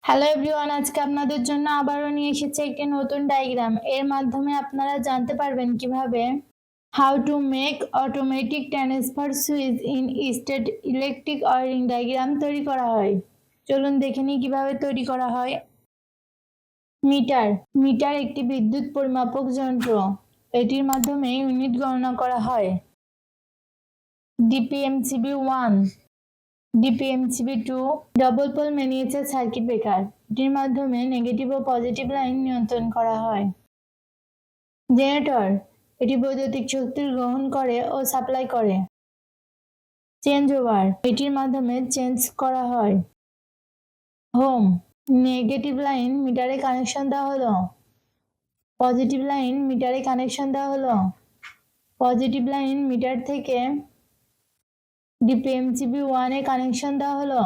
Hello everyone, আজকে আপনাদের জন্য আবারও নিয়ে এসেছে একটি নতুন ডায়াগ্রাম। এর মাধ্যমে আপনারা জানতে পারবেন কিভাবে how to make automatic transfer switch in state electric wiring diagram তৈরি করা হয়। চলুন দেখে নিই কিভাবে তৈরি করা হয়। মিটার একটি বিদ্যুৎ পরিমাপক যন্ত্র। এটির মাধ্যমে ইউনিট গণনা করা হয়। DP MCB 1, DP MCB 2 double pole miniature circuit breaker. এটির মাধ্যমে নেগেটিভ ও পজিটিভ লাইন নিয়ন্ত্রণ করা হয়। জেনারেটর এটি বৈদ্যুতিক শক্তি গ্রহণ করে ও সাপ্লাই করে। চেঞ্জ ওভার এটির মাধ্যমে চেঞ্জ করা হয়। হোম নেগেটিভ লাইন মিটারে কানেকশন দেওয়া হলো, পজিটিভ লাইন মিটারে কানেকশন দেওয়া হলো। পজিটিভ লাইন মিটার থেকে ডিপি MCB 1 এ কানেকশন দেওয়া হলো।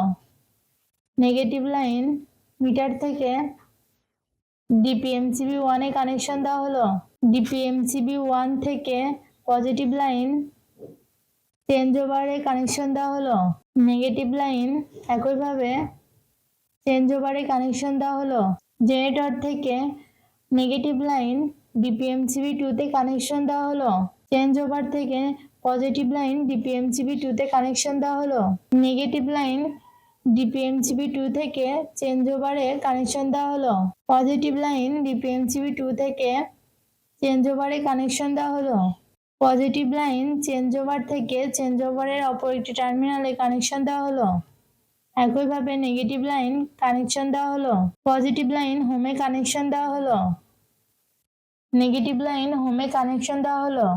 নেগেটিভ লাইন মিটার থেকে ডিপি MCB 1 এ কানেকশন দেওয়া হলো। ডিপি MCB 1 থেকে পজিটিভ লাইন চেঞ্জ ওভারে কানেকশন দেওয়া হলো। নেগেটিভ লাইন একইভাবে চেঞ্জ ওভারে কানেকশন দেওয়া হলো। জেনারেটর থেকে নেগেটিভ লাইন ডিপি MCB 2 তে কানেকশন দেওয়া হলো। চেঞ্জ ওভার থেকে পজিটিভ লাইন ডিপি MCB 2 তে কানেকশন দেওয়া হলো। নেগেটিভ লাইন ডিপি MCB 2 থেকে চেঞ্জ ওভারে কানেকশন দেওয়া হলো। পজিটিভ লাইন ডিপি MCB 2 থেকে চেঞ্জ ওভারে কানেকশন দেওয়া হলো। পজিটিভ লাইন চেঞ্জ ওভার থেকে চেঞ্জ ওভারের অপর একটি টার্মিনালে কানেকশন দেওয়া হলো। একইভাবে নেগেটিভ লাইন কানেকশন দেওয়া হলো। পজিটিভ লাইন হোমে কানেকশন দেওয়া হলো। নেগেটিভ লাইন হোমে কানেকশন দেওয়া হলো।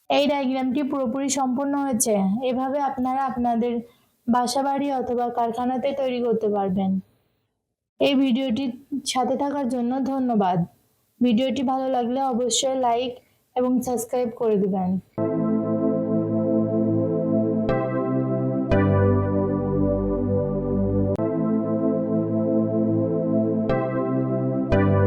এই ডায়াগ্রামটি পুরোপুরি সম্পূর্ণ হয়েছে। এভাবে আপনারা আপনাদের বাসাবাড়ি অথবা কারখানাতে তৈরি করতে পারবেন। এই ভিডিওটির সাথে থাকার জন্য ধন্যবাদ। ভিডিওটি ভালো লাগলে অবশ্যই লাইক এবং সাবস্ক্রাইব করে দিবেন।